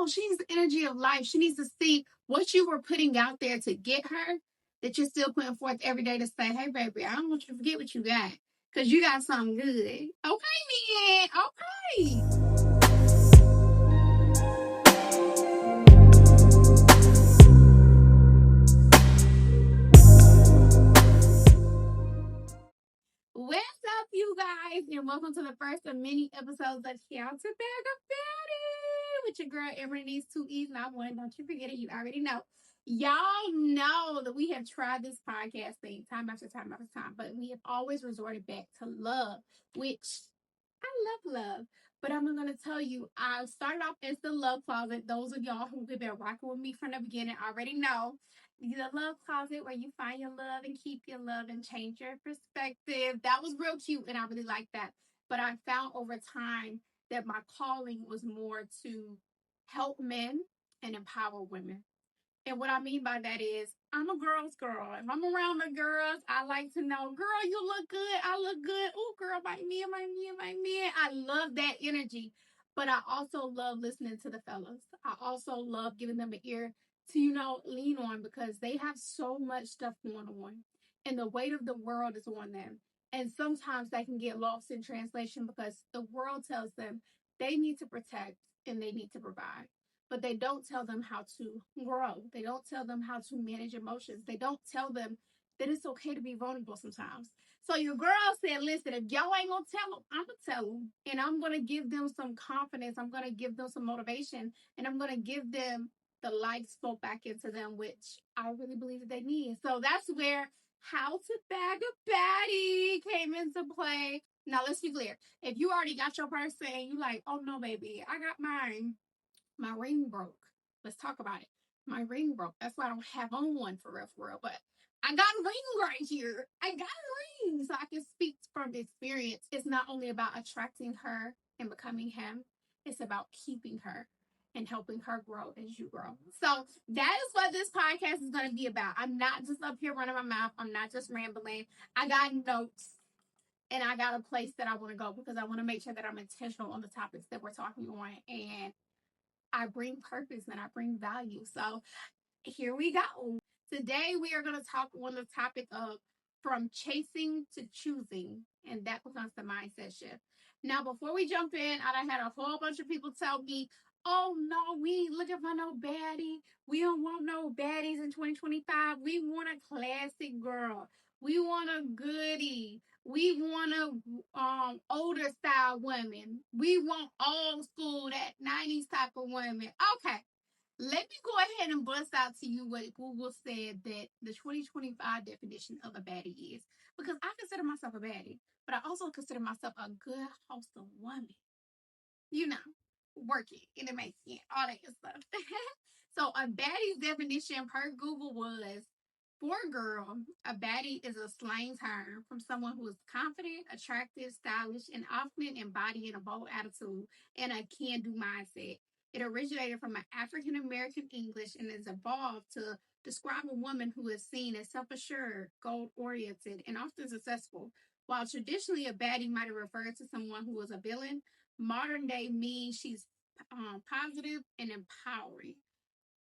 no, she needs the energy of life. She needs to see what you were putting out there to get her, that you're still putting forth every day to say, hey, baby, I don't want you to forget what you got. Because you got something good. Okay, man. Okay. What's up, you guys? And welcome to the first of many episodes of How to Bag a Baddie with your girl, Emery needs 2 E's, not one. Don't you forget it. You already know. Y'all know that we have tried this podcast thing time after time after time, but we have always resorted back to love, which I love. But I'm going to tell you, I started off as the love closet. Those of y'all who have been rocking with me from the beginning already know the love closet where you find your love and keep your love and change your perspective. That was real cute, and I really like that. But I found over time that my calling was more to help men and empower women. And what I mean by that is, I'm a girl's girl. If I'm around the girls, I like to know, girl, you look good. I look good. Oh, girl, my man. I love that energy. But I also love listening to the fellas. I also love giving them an ear to, lean on because they have so much stuff going on. And the weight of the world is on them. And sometimes they can get lost in translation because the world tells them they need to protect and they need to provide, but they don't tell them how to grow. They don't tell them how to manage emotions. They don't tell them that it's okay to be vulnerable sometimes. So your girl said, listen, if y'all ain't gonna tell them, I'm gonna tell them. And I'm gonna give them some confidence. I'm gonna give them some motivation. And I'm gonna give them the life spoke back into them, which I really believe that they need. So that's where How to Bag a Baddie came into play. Now let's be clear. If you already got your person and you like, oh no, baby, I got mine, my ring broke. Let's talk about it. My ring broke. That's why I don't have on one for real. But I got a ring right here. I got a ring. So I can speak from experience. It's not only about attracting her and becoming him, it's about keeping her and helping her grow as you grow. So that is what this podcast is going to be about. I'm not just up here running my mouth. I'm not just rambling. I got notes and I got a place that I want to go because I want to make sure that I'm intentional on the topics that we're talking on, and I bring purpose and I bring value. So here we go. Today we are going to talk on the topic of from chasing to choosing, and that becomes the mindset shift. Now, before we jump in, I had a whole bunch of people tell me, oh no, we ain't looking for no baddie. We don't want no baddies in 2025. We want a classic girl. We want a goodie. We want a older style women. We want old school, that 90s type of women. Okay. Let me go ahead and bust out to you what Google said that the 2025 definition of a baddie is. Because I consider myself a baddie, but I also consider myself a good, wholesome woman. You know, working in the making, all that good stuff. So a baddie's definition per Google was, for a girl, a baddie is a slang term from someone who is confident, attractive, stylish, and often embodying a bold attitude and a can-do mindset. It originated from an African American English and has evolved to describe a woman who is seen as self-assured, goal-oriented, and often successful. While traditionally a baddie might have referred to someone who was a villain, modern day means she's positive and empowering.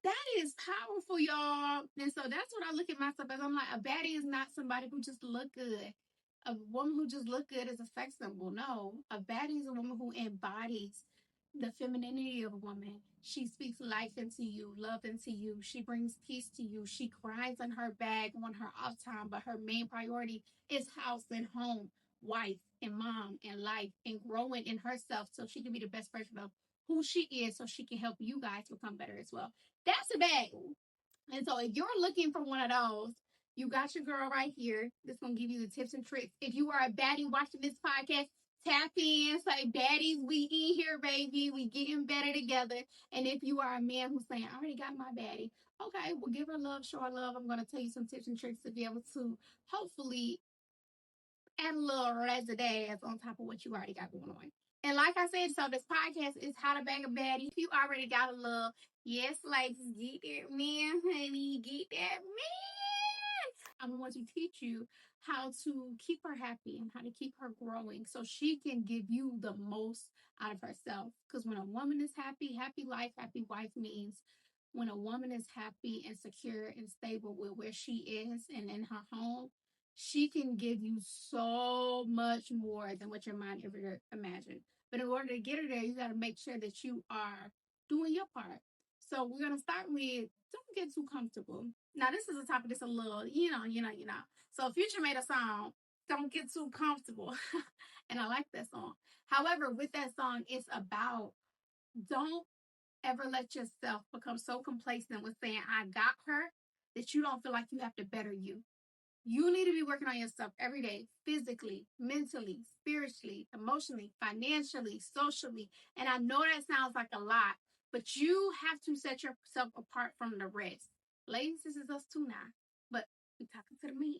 That is powerful, y'all. And so that's what I look at myself as. I'm like, a baddie is not somebody who just look good. A woman who just look good is a sex symbol. No, a baddie is a woman who embodies the femininity of a woman. She speaks life into you, love into you. She brings peace to you. She grinds on her bag on her off time, but her main priority is house and home, wife and mom and life, and growing in herself so she can be the best version of who she is so she can help you guys become better as well. That's a bad one. And so if you're looking for one of those, you got your girl right here. This gonna give you the tips and tricks. If you are a baddie watching this podcast, tap in, say, baddies, we in here, baby. We getting better together. And if you are a man who's saying, I already got my baddie, okay, well, give her love, show her love. I'm gonna tell you some tips and tricks to be able to hopefully add a little razzle on top of what you already got going on. And like I said, so this podcast is How to Bang a Baddie. If you already got a little, yes, like, get that man, honey, get that man. I'm going to teach you how to keep her happy and how to keep her growing so she can give you the most out of herself. Because when a woman is happy, happy life, happy wife means when a woman is happy and secure and stable with where she is and in her home, she can give you so much more than what your mind ever imagined. But in order to get her there, you got to make sure that you are doing your part. So we're gonna start with don't get too comfortable. Now this is a topic that's a little, So Future made a song, "Don't Get Too Comfortable," and I like that song. However, with that song, it's about don't ever let yourself become so complacent with saying "I got her" that you don't feel like you have to better you. You need to be working on yourself every day, physically, mentally, spiritually, emotionally, financially, socially. And I know that sounds like a lot, but you have to set yourself apart from the rest. Ladies, this is us too now, but we're talking to the men.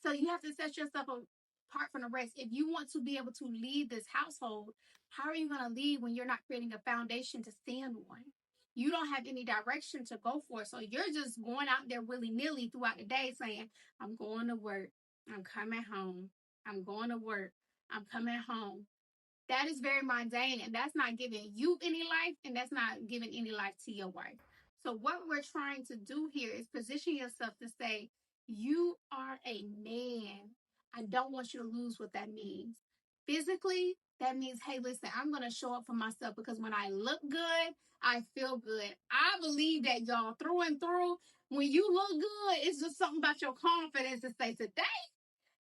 So you have to set yourself apart from the rest. If you want to be able to lead this household, how are you going to lead when you're not creating a foundation to stand on? You don't have any direction to go for. So you're just going out there willy nilly throughout the day saying, I'm going to work. I'm coming home. I'm going to work. I'm coming home. That is very mundane, and that's not giving you any life, and that's not giving any life to your wife. So what we're trying to do here is position yourself to say, you are a man. I don't want you to lose what that means. Physically, that means, hey, listen, I'm going to show up for myself because when I look good, I feel good. I believe that, y'all, through and through. When you look good, it's just something about your confidence to say, today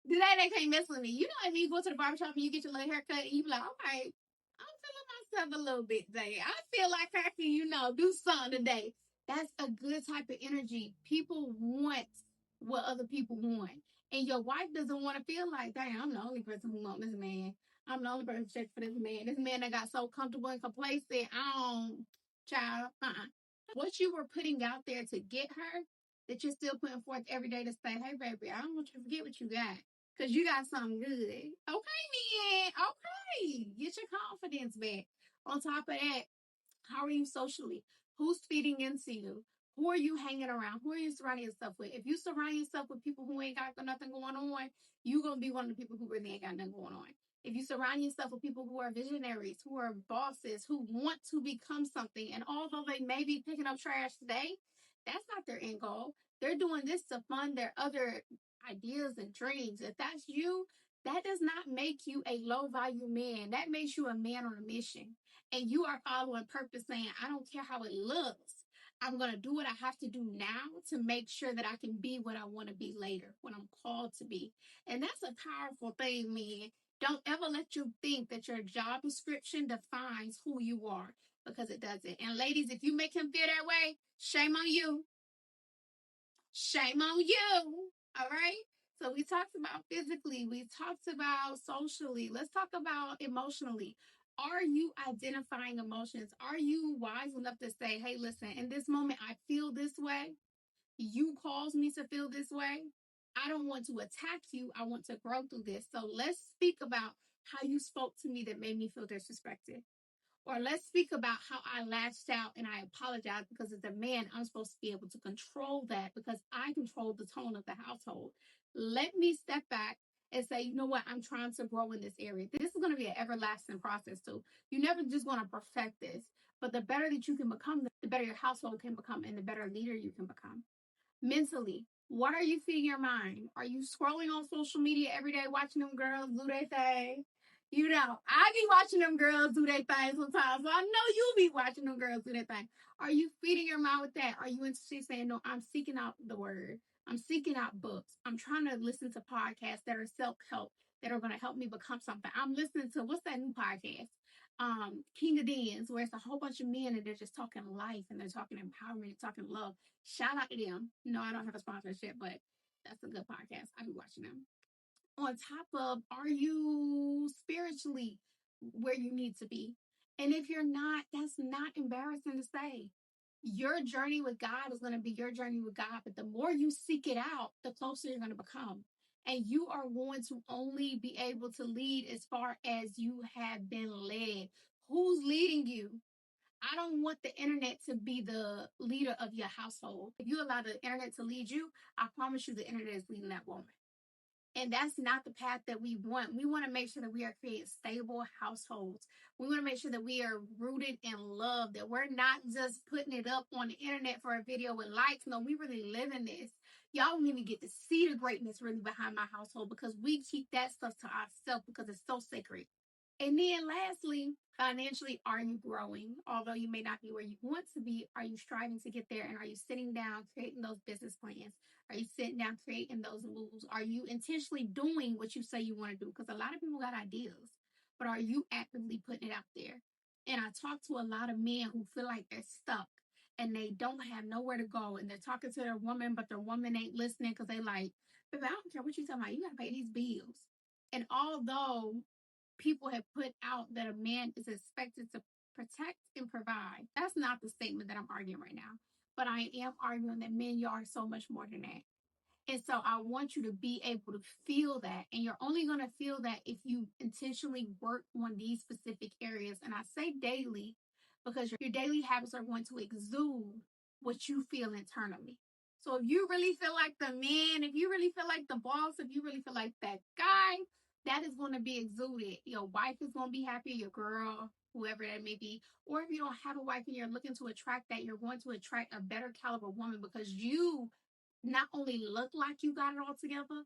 today they can't mess with me. You know, if you go to the barbershop and you get your little haircut, and you be like, all right, I'm feeling myself a little bit today. I feel like I can, do something today. That's a good type of energy. People want what other people want. And your wife doesn't want to feel like, dang, I'm the only person who wants this man. I'm the only person checking for this man. This man that got so comfortable and complacent. I don't, child, what you were putting out there to get her, that you're still putting forth every day to say, hey, baby, I don't want you to forget what you got. Because you got something good. Okay, man. Okay. Get your confidence back. On top of that, how are you socially? Who's feeding into you? Who are you hanging around? Who are you surrounding yourself with? If you surround yourself with people who ain't got nothing going on, you're going to be one of the people who really ain't got nothing going on. If you surround yourself with people who are visionaries, who are bosses, who want to become something, and although they may be picking up trash today, that's not their end goal. They're doing this to fund their other ideas and dreams. If that's you, that does not make you a low value man. That makes you a man on a mission. And you are following purpose saying, I don't care how it looks. I'm going to do what I have to do now to make sure that I can be what I want to be later, when I'm called to be. And that's a powerful thing, man. Don't ever let you think that your job description defines who you are, because it doesn't. And ladies, if you make him feel that way, shame on you. Shame on you. All right. So we talked about physically, we talked about socially. Let's talk about emotionally. Are you identifying emotions? Are you wise enough to say, hey, listen, in this moment, I feel this way. You caused me to feel this way. I don't want to attack you. I want to grow through this. So let's speak about how you spoke to me that made me feel disrespected. Or let's speak about how I lashed out and I apologize, because as a man, I'm supposed to be able to control that because I control the tone of the household. Let me step back and say, you know what, I'm trying to grow in this area. This is going to be an everlasting process too. You never just want to perfect this, but the better that you can become, the better your household can become and the better leader you can become. Mentally, what are you feeding your mind? Are you scrolling on social media every day watching them girls do their thing? You know, I be watching them girls do their thing sometimes. So I know you'll be watching them girls do their thing. Are you feeding your mind with that? Are you interested saying, no, I'm seeking out the word. I'm seeking out books. I'm trying to listen to podcasts that are self-help, that are going to help me become something. I'm listening to, what's that new podcast? King of Dens, where it's a whole bunch of men and they're just talking life and they're talking empowerment, talking love. Shout out to them. No, I don't have a sponsorship, but that's a good podcast. I be watching them. On top of, are you spiritually where you need to be? And if you're not, that's not embarrassing to say. Your journey with God is going to be your journey with God, but the more you seek it out, the closer you're going to become. And you are going to only be able to lead as far as you have been led. Who's leading you? I don't want the internet to be the leader of your household. If you allow the internet to lead you, I promise you the internet is leading that woman. And that's not the path that we want. We want to make sure that we are creating stable households. We want to make sure that we are rooted in love, that we're not just putting it up on the internet for a video with likes. No, we really live in this. Y'all don't even get to see the greatness really behind my household because we keep that stuff to ourselves because it's so sacred. And then lastly, financially, are you growing? Although you may not be where you want to be, are you striving to get there? And are you sitting down, creating those business plans? Are you sitting down, creating those moves? Are you intentionally doing what you say you want to do? Because a lot of people got ideas, but are you actively putting it out there? And I talk to a lot of men who feel like they're stuck and they don't have nowhere to go. And they're talking to their woman, but their woman ain't listening because they like, baby, I don't care what you talking about. You got to pay these bills. And although people have put out that a man is expected to protect and provide. That's not the statement that I'm arguing right now. But I am arguing that men, you are so much more than that. And so I want you to be able to feel that. And you're only going to feel that if you intentionally work on these specific areas. And I say daily because your daily habits are going to exude what you feel internally. So if you really feel like the man, if you really feel like the boss, if you really feel like that guy, that is going to be exuded. Your wife is going to be happy, your girl, whoever that may be. Or if you don't have a wife and you're looking to attract that, you're going to attract a better caliber woman because you not only look like you got it all together,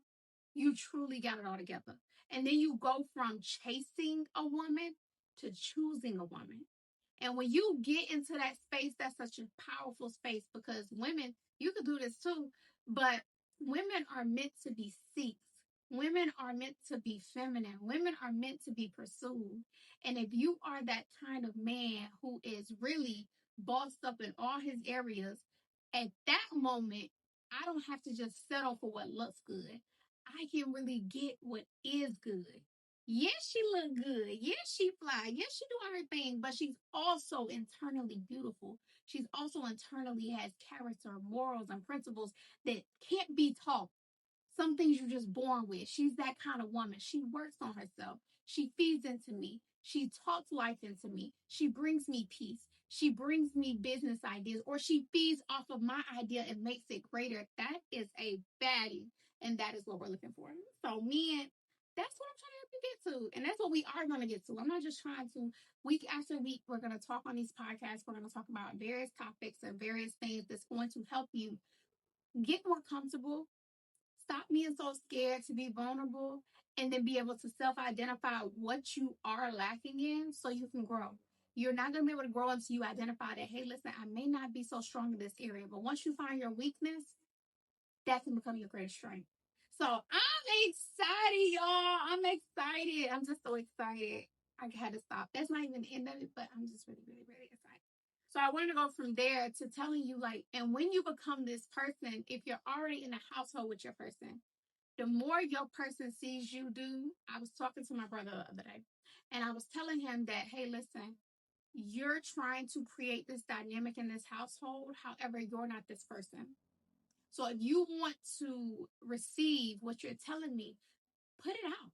you truly got it all together. And then you go from chasing a woman to choosing a woman. And when you get into that space, that's such a powerful space because women, you could do this too, but women are meant to be seeks. Women are meant to be feminine. Women are meant to be pursued. And if you are that kind of man who is really bossed up in all his areas, at that moment, I don't have to just settle for what looks good. I can really get what is good. Yes, she look good. Yes, she fly. Yes, she do everything, but she's also internally beautiful. She's also internally has character, morals, and principles that can't be taught. Some things you're just born with. She's that kind of woman. She works on herself. She feeds into me. She talks life into me. She brings me peace. She brings me business ideas, or she feeds off of my idea and makes it greater. That is a baddie, and that is what we're looking for. So, men, that's what I'm trying to help you get to, and that's what we are going to get to. I'm not just trying to. Week after week, we're going to talk on these podcasts. We're going to talk about various topics and various things that's going to help you get more comfortable. Stop being so scared to be vulnerable and then be able to self-identify what you are lacking in so you can grow. You're not going to be able to grow until you identify that, hey, listen, I may not be so strong in this area, but once you find your weakness, that can become your greatest strength. So I'm excited, y'all. I'm excited. I'm just so excited. I had to stop. That's not even the end of it, but I'm just really, really, really excited. So I wanted to go from there to telling you, like, and when you become this person, if you're already in a household with your person, the more your person sees you do, I was talking to my brother the other day, and I was telling him that, hey, listen, you're trying to create this dynamic in this household. However, you're not this person. So if you want to receive what you're telling me, put it out.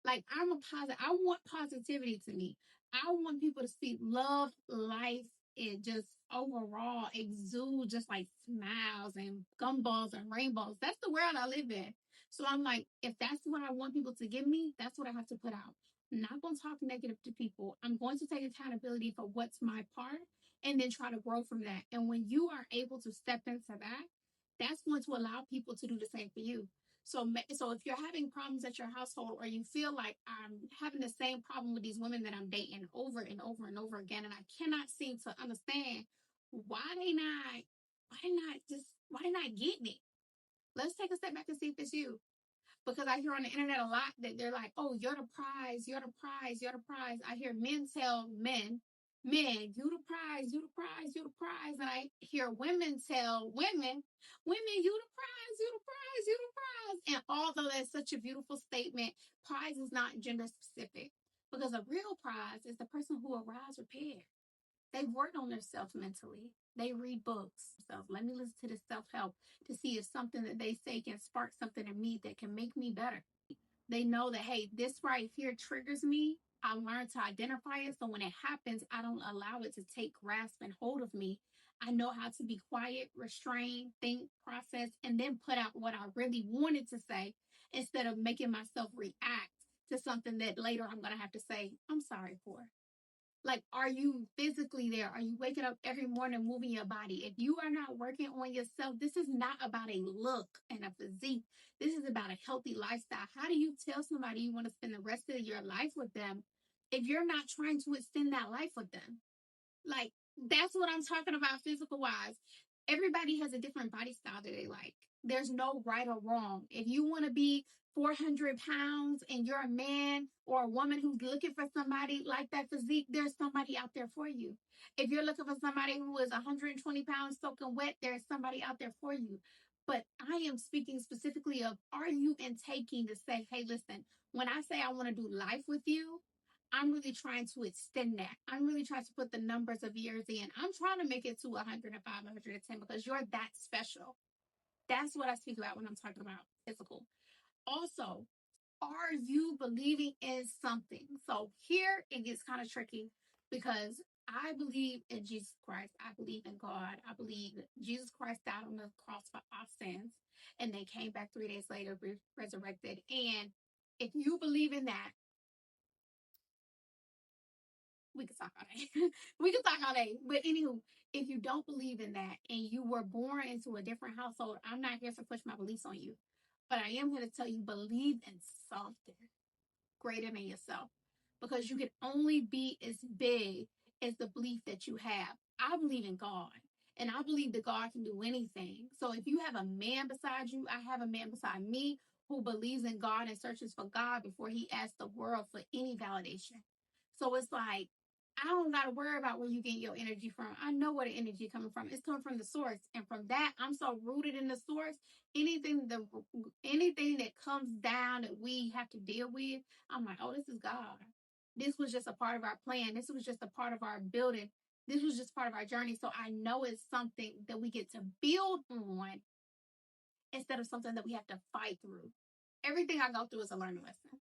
Like I'm a positive. I want positivity to me. I want people to see love, life, and just overall exude just like smiles and gumballs and rainbows. That's the world I live in. So I'm like, if that's what I want people to give me, that's what I have to put out. I'm not going to talk negative to people. I'm going to take accountability for what's my part and then try to grow from that. And when you are able to step into that, that's going to allow people to do the same for you. So if you're having problems at your household or you feel like I'm having the same problem with these women that I'm dating over and over and over again, and I cannot seem to understand why they not getting it. Let's take a step back and see if it's you. Because I hear on the internet a lot that they're like, oh, you're the prize, you're the prize, you're the prize. I hear men tell men, you the prize, you the prize, you the prize. And I hear women tell women, you the prize, you the prize, you the prize. And although that's such a beautiful statement, prize is not gender specific. Because a real prize is the person who arrives prepared. They've worked on themselves mentally. They read books. So let me listen to this self-help to see if something that they say can spark something in me that can make me better. They know that, hey, this right here triggers me. I learned to identify it. So when it happens, I don't allow it to take grasp and hold of me. I know how to be quiet, restrain, think, process, and then put out what I really wanted to say. instead of making myself react to something that later I'm going to have to say, I'm sorry for. Like, are you physically there? Are you waking up every morning moving your body? If you are not working on yourself, this is not about a look and a physique. This is about a healthy lifestyle. How do you tell somebody you want to spend the rest of your life with them if you're not trying to extend that life with them? Like, that's what I'm talking about physical wise. Everybody has a different body style that they like. There's no right or wrong. If you want to be 400 pounds and you're a man or a woman who's looking for somebody like that physique, there's somebody out there for you. If you're looking for somebody who is 120 pounds soaking wet, there's somebody out there for you. But I am speaking specifically of, are you intaking to say, hey, listen, when I say I want to do life with you, I'm really trying to extend that. I'm really trying to put the numbers of years in. I'm trying to make it to 105, 110 because you're that special. That's what I speak about when I'm talking about physical. Also, are you believing in something? So here it gets kind of tricky because I believe in Jesus Christ. I believe in God. I believe that Jesus Christ died on the cross for our sins and they came back 3 days later, resurrected. And if you believe in that, we could talk all day. We could talk all day. But anywho, if you don't believe in that and you were born into a different household, I'm not here to push my beliefs on you. But I am here to tell you, believe in something greater than yourself. Because you can only be as big as the belief that you have. I believe in God. And I believe that God can do anything. So if you have a man beside you, I have a man beside me who believes in God and searches for God before he asks the world for any validation. So it's like, I don't got to worry about where you get your energy from. I know where the energy coming from. It's coming from the source. And from that, I'm so rooted in the source. Anything that comes down that we have to deal with, I'm like, oh, this is God. This was just a part of our plan. This was just a part of our building. This was just part of our journey. So I know it's something that we get to build on instead of something that we have to fight through. Everything I go through is a learning lesson.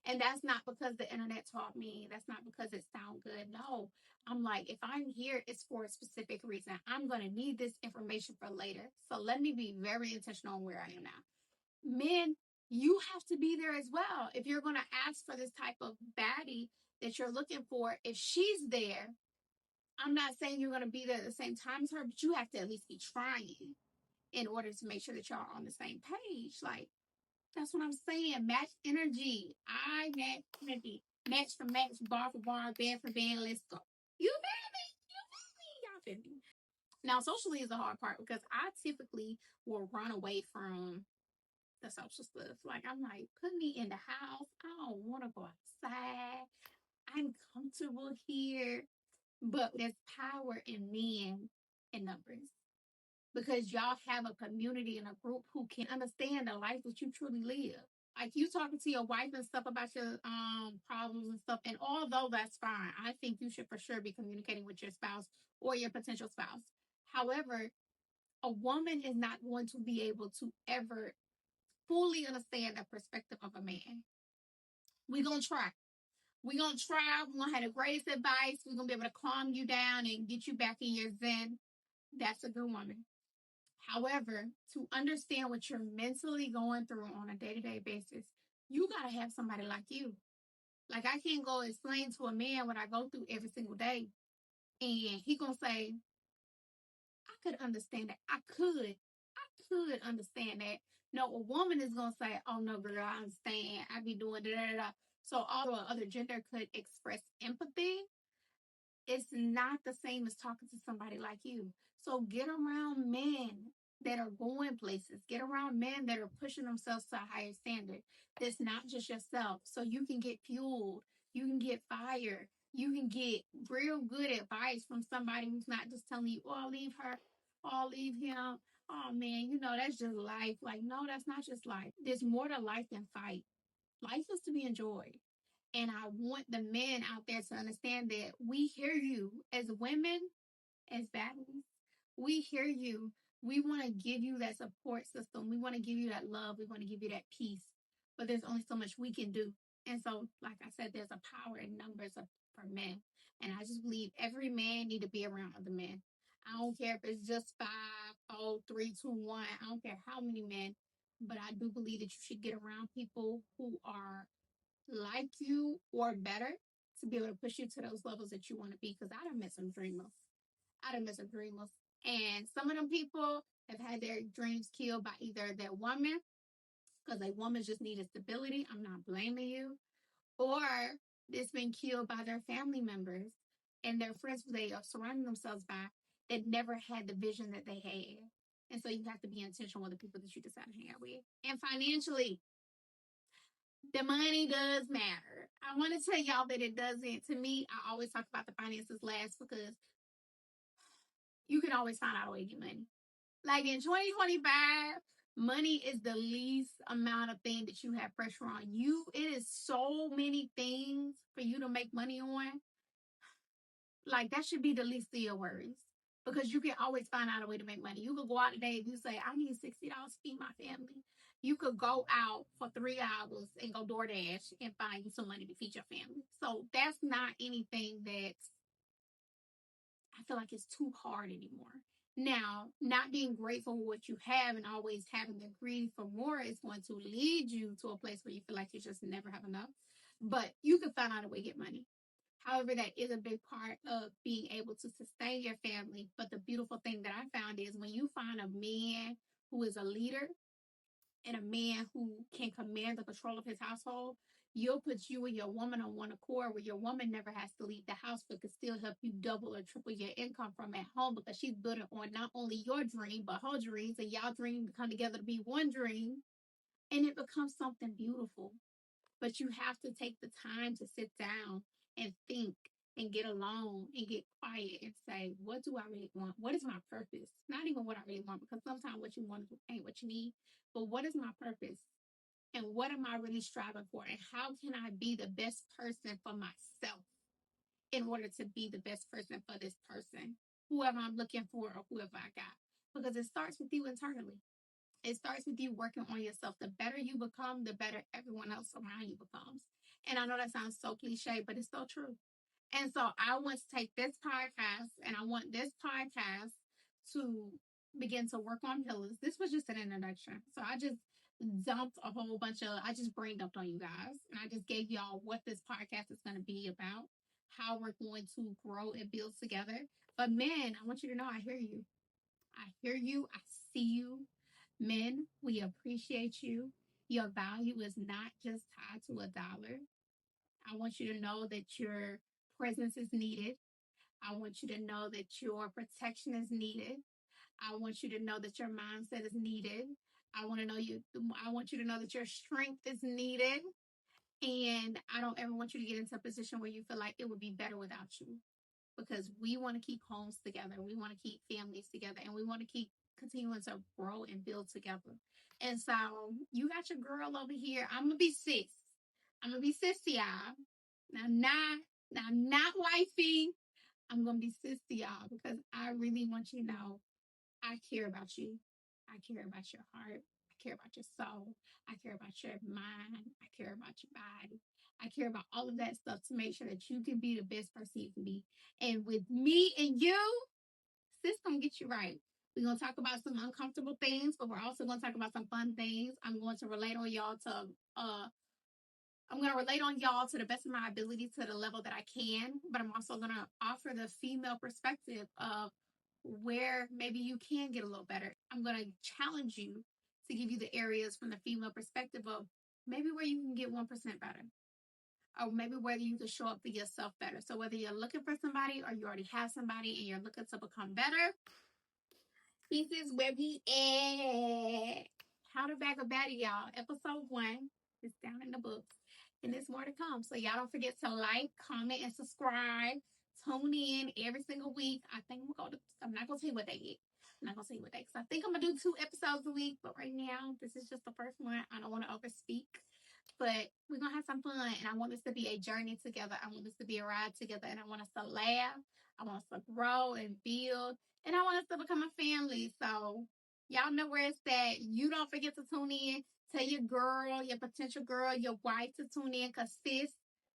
And that's not because the internet taught me. That's not because it sounds good. No, I'm like, if I'm here, it's for a specific reason. I'm going to need this information for later. So let me be very intentional on where I am now. Men, you have to be there as well. If you're going to ask for this type of baddie that you're looking for, if she's there, I'm not saying you're going to be there at the same time as her, but you have to at least be trying in order to make sure that y'all are on the same page. Like, that's what I'm saying. Match energy. I match energy. Match for match, bar for bar, band for band. Let's go. You feel me? You feel me? Y'all feel me? Now, socially is the hard part because I typically will run away from the social stuff. Like, I'm like, put me in the house. I don't want to go outside. I'm comfortable here. But there's power in men in numbers because y'all have a community and a group who can understand the life that you truly live. Like you talking to your wife and stuff about your problems and stuff, and although that's fine, I think you should for sure be communicating with your spouse or your potential spouse. However, a woman is not going to be able to ever fully understand the perspective of a man. We're gonna try. We're gonna try. We're gonna have the greatest advice. We're gonna be able to calm you down and get you back in your zen. That's a good woman. However, to understand what you're mentally going through on a day-to-day basis, you gotta have somebody like you. Like I can't go explain to a man what I go through every single day, and he gonna say, "I could understand that. I could understand that." No, a woman is gonna say, "Oh no, girl, I understand. I be doing da da da." So, although other gender could express empathy, it's not the same as talking to somebody like you. So get around men that are going places. Get around men that are pushing themselves to a higher standard. That's not just yourself. So you can get fueled. You can get fired. You can get real good advice from somebody who's not just telling you, oh, leave her. Oh, leave him. Oh, man, that's just life. Like, no, that's not just life. There's more to life than fight. Life is to be enjoyed. And I want the men out there to understand that we hear you as women, as Baddies. We hear you. We want to give you that support system. We want to give you that love. We want to give you that peace. But there's only so much we can do. And so, like I said, there's a power in numbers for men. And I just believe every man need to be around other men. I don't care if it's just 5, 4, 3, 2, 1. I don't care how many men. but I do believe that you should get around people who are like you or better to be able to push you to those levels that you want to be. Because I done met some dreamers. I done met some dreamers. And some of them people have had their dreams killed by either their woman, because a woman just needed stability. I'm not blaming you. Or it's been killed by their family members and their friends who they are surrounding themselves by that never had the vision that they had. And so you have to be intentional with the people that you decide to hang out with. And financially, the money does matter. I want to tell y'all that it doesn't. To me, I always talk about the finances last because you can always find out a way to get money. Like in 2025, money is the least amount of thing that you have pressure on. It is so many things for you to make money on. Like that should be the least of your worries. Because you can always find out a way to make money. You could go out today and you say, I need $60 to feed my family. You could go out for 3 hours and go DoorDash and find you some money to feed your family. So that's not anything that I feel like it's too hard anymore. Now, not being grateful for what you have and always having the greed for more is going to lead you to a place where you feel like you just never have enough. But you can find out a way to get money. However, that is a big part of being able to sustain your family. But the beautiful thing that I found is when you find a man who is a leader and a man who can command the control of his household, you'll put you and your woman on one accord where your woman never has to leave the house but can still help you double or triple your income from at home because she's building on not only your dream but her dreams, and y'all dream to come together to be one dream, and it becomes something beautiful. But you have to take the time to sit down and think and get alone and get quiet and say, what do I really want? What is my purpose? Not even what I really want, because sometimes what you want ain't what you need, but what is my purpose? And what am I really striving for? And how can I be the best person for myself in order to be the best person for this person, whoever I'm looking for or whoever I got? Because it starts with you internally. It starts with you working on yourself. The better you become, the better everyone else around you becomes. And I know that sounds so cliche, but it's so true. And so I want to take this podcast and I want this podcast to begin to work on pillars. This was just an introduction. So I just dumped a whole bunch of, I just brain dumped on you guys. And I just gave y'all what this podcast is going to be about, how we're going to grow and build together. But men, I want you to know I hear you. I hear you. I see you. Men, we appreciate you. Your value is not just tied to a dollar. I want you to know that your presence is needed. I want you to know that your protection is needed. I want you to know that your mindset is needed. I want you to know that your strength is needed. And I don't ever want you to get into a position where you feel like it would be better without you, because we want to keep homes together. We want to keep families together, and we want to keep continuing to grow and build together. And so you got your girl over here. I'm gonna be sis. I'm gonna be sissy, y'all. Now not wifey. I'm gonna be sissy, y'all, because I really want you to know I care about you. I care about your heart. I care about your soul. I care about your mind. I care about your body. I care about all of that stuff to make sure that you can be the best person you can be. And with me and you, sis gonna get you right. We're gonna talk about some uncomfortable things, but we're also gonna talk about some fun things. I'm going to relate on y'all to the best of my ability to the level that I can, but I'm also going to offer the female perspective of where maybe you can get a little better. I'm going to challenge you to give you the areas from the female perspective of maybe where you can get 1% better, or maybe whether you can show up for yourself better. So whether you're looking for somebody or you already have somebody and you're looking to become better, this is where we at. How to Bag a Baddie, y'all. Episode 1 is down in the books. And there's more to come. So y'all don't forget to like, comment, and subscribe. Tune in every single week. I'm not gonna tell you what they get. I'm not gonna tell you what they, because I think I'm gonna do 2 episodes a week, but right now this is just the first one. I don't want to overspeak. But we're gonna have some fun, and I want this to be a journey together. I want this to be a ride together, and I want us to laugh. I want us to grow and build, and I want us to become a family. So y'all know where it's at. You don't forget to tune in. Tell your girl, your potential girl, your wife to tune in, because sis,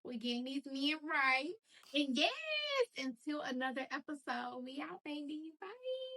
we're getting these men right. And yes, until another episode, we out, baby. Bye.